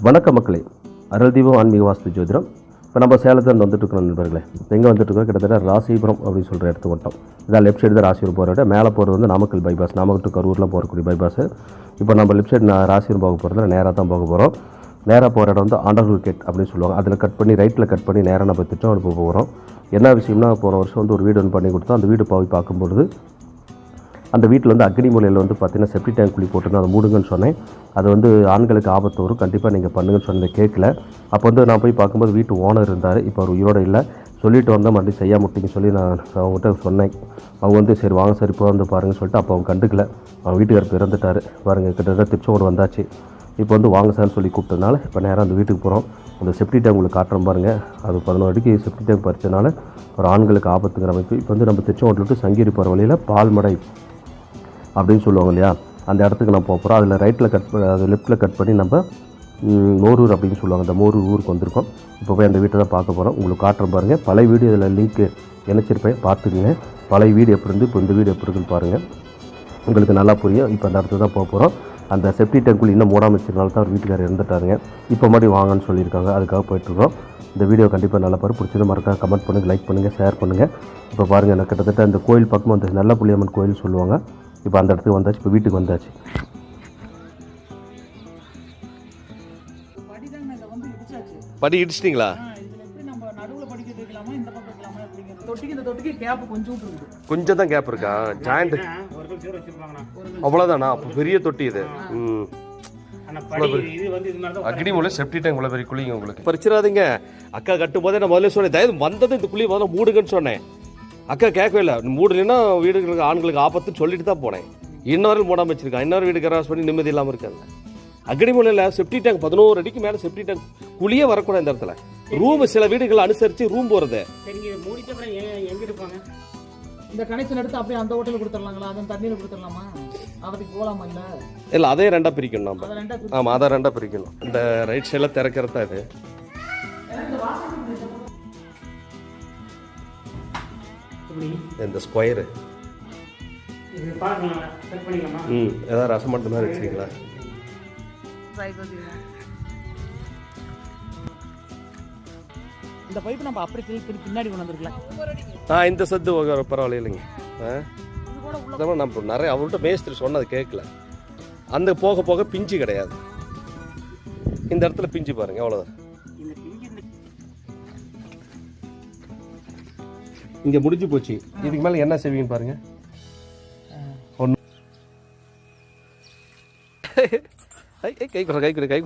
வணக்க மக்களே, அருள்தீபம் ஆன்மீக வாஸ்து ஜோதிடம். இப்போ நம்ம சேலத்தில் வந்துட்டுருக்கோம் நண்பர்களே. எங்கே வந்துட்டுருக்கோம்? கிட்டத்தட்ட ராசிபுரம் அப்படின்னு சொல்கிற இடத்துக்கு வந்துட்டோம். இதான் லெஃப்ட் சைடு தான் ராசிபுரம் போகிற விட, மேலே போகிறது வந்து நாமக்கல் பைபாஸ், நாமக்கல் டு கரூர்லாம் போகக்கூடிய பைபாஸ். இப்போ நம்ம லெஃப்ட் சைடு ராசிபுரம் போக போகிறதுல நேராக தான் போக போகிறோம். நேராக போகிற இடம் வந்து ஆண்டர்ஹூல் கேட் அப்படின்னு சொல்லுவாங்க. அதில் கட் பண்ணி ரைட்டில் கட் பண்ணி நேராக நம்ம திட்டம் போக போகிறோம். என்ன விஷயம்னா, போன வருஷம் வந்து ஒரு வீடு ஒன்று பண்ணி கொடுத்தோம். அந்த வீடு போய் பார்க்கும்பொழுது அந்த வீட்டில் வந்து அக்னி மூலையில் வந்து பார்த்தீங்கன்னா செப்டி டேங்க் குழி போட்டுருந்து அதை மூடுங்கன்னு சொன்னேன். அது வந்து ஆண்களுக்கு ஆபத்து வரும், கண்டிப்பாக நீங்கள் பண்ணுங்கன்னு சொன்னதை கேட்கல. அப்போ வந்து நான் போய் பார்க்கும்போது வீட்டு ஓனர் இருந்தார். இப்போ அவர் உயிரோடு இல்லை. சொல்லிட்டு வந்தால் மறுபடியும் செய்ய முட்டிங்கன்னு சொல்லி நான் அவங்ககிட்ட சொன்னேன். அவங்க வந்து சரி வாங்க சார் இப்போ வந்து பாருங்கன்னு சொல்லிட்டு அப்போ அவங்க கண்டுக்கல. அவங்க வீட்டுக்காரர் இறந்துட்டார். பாருங்கள், கிட்டத்தட்ட திருச்செங்கோடு வந்தாச்சு. இப்போ வந்து வாங்க சார்னு சொல்லி கூப்பிட்டதுனால இப்போ நேராக அந்த வீட்டுக்கு போகிறோம். அந்த செப்டி டேங்க் உங்களுக்கு காட்டுறோம் பாருங்கள். அது 11 அடிக்கு செப்டி டேங்க் பறிச்சதுனால ஒரு ஆண்களுக்கு ஆபத்துங்கிற அமைப்பு. இப்போ வந்து நம்ம திருச்செங்கோட்டில் விட்டு சங்ககிரி போகிற வழியில் பால்மடை அப்படின்னு சொல்லுவாங்க இல்லையா, அந்த இடத்துக்கு நான் போகிறோம். அதில் ரைட்டில் கட் பண்ணி, அது லெஃப்ட்டில் கட் பண்ணி நம்ம மோரூர் அப்படின்னு சொல்லுவாங்க, அந்த மோரூர் ஊருக்கு வந்திருக்கோம். இப்போ போய் அந்த வீட்டை தான் பார்க்க போகிறோம். உங்களுக்கு காட்டுறேன் பாருங்கள். பழைய வீடு இதில் லிங்க்கு இணைச்சிருப்பேன், பார்த்துக்குங்க. பழைய வீடு எப்படி இருந்து இப்போ இந்த வீடு எப்படி இருக்குன்னு பாருங்கள், உங்களுக்கு நல்லா புரியும். இப்போ அந்த இடத்துல தான் போக போகிறோம். அந்த செப்டி டேங்க்குள்ளே இன்னும் மூடாமல் வச்சிருந்தாலும் தான் ஒரு வீட்டுக்காரர் இறந்துட்டாருங்க. இப்போ மறுபடியும் வாங்கன்னு சொல்லியிருக்காங்க. அதுக்காக போயிட்டுருக்கோம். இந்த வீடியோ கண்டிப்பாக நல்லா பாரு, பிடிச்சது மறக்காம கமெண்ட் பண்ணுங்கள், லைக் பண்ணுங்கள், ஷேர் பண்ணுங்கள். இப்போ பாருங்கள், நான் கிட்டத்தட்ட இந்த கோயில் பக்கம் அந்த நல்ல புள்ளியம்மன் கோயில் சொல்லுவாங்க. இப்போ அந்த இடத்துக்கு வந்தாச்சு. இப்போ வீட்டுக்கு வந்தாச்சு. படி இடிச்சிட்டிங்களா? கொஞ்சம் தான் கேப் இருக்கா? ஜாயிண்ட் அவ்வளோதானா? அப்போ பெரிய தொட்டி இது. அக்னி மூலம் செப்டி டேங்க் இவ்வளோ பெரிய குழிங்க உங்களுக்கு. பறிச்சிடாதீங்க. அக்கா கட்டும் போதே நான் முதல்ல சொன்னேன், தயவு வந்தது இந்த குழியை முதல்ல மூடுங்கன்னு சொன்னேன். அக்கா கேட்கவே இல்லை. மூடலைன்னா வீடுகளுக்கு ஆண்களுக்கு ஆபத்துன்னு சொல்லிட்டு தான் போனேன். இன்னொரு மூடாமல் வச்சிருக்கான். இன்னொரு வீடு கிராஸ் பண்ணி நிம்மதி இல்லாமல் இருக்காங்க. அக்னி மூலையில் செப்டி டேங்க் 11 அடிக்கு மேலே செப்டி டேங்க் குழியே வரக்கூடாது இந்த இடத்துல. ரூம் சில வீடுகளை அனுசரித்து ரூம் போகிறது. இந்த கனெக்ஷன் எடுத்து அப்படியே அந்த ஹோட்டலுக்கு கொடுத்துடலாங்களா? அந்த தண்ணியில் கொடுத்துடலாமா? அதுக்கு போகலாமா? இல்லை, அதே ரெண்டாக பிரிக்கணும் நம்ம. ஆமாம், அதை ரெண்டாக பிரிக்கணும். இந்த ரைட் சைடில் திறக்கிறது தான் இது. இந்த ஸ்கொயரு ஏதாவது ரசம் மட்டும் தான் வச்சுருக்கீங்களா? இந்த பைப் நம்ம அப்படி திருப்பி பின்னாடி கொண்டு வந்துருக்கலாம். இந்த சத்து பரவாயில்ல இல்லைங்க. நம்ம நிறைய அவர்கிட்ட மேஸ்திரி சொன்னது கேட்கல. அந்த போக போக பிஞ்சு கிடையாது. இந்த இடத்துல பிஞ்சு பாருங்க, அவ்வளோதான். இங்க முடிஞ்சு போச்சு. இதுக்கு மேல என்ன செய்வீங்கன்னு பாருங்க. கை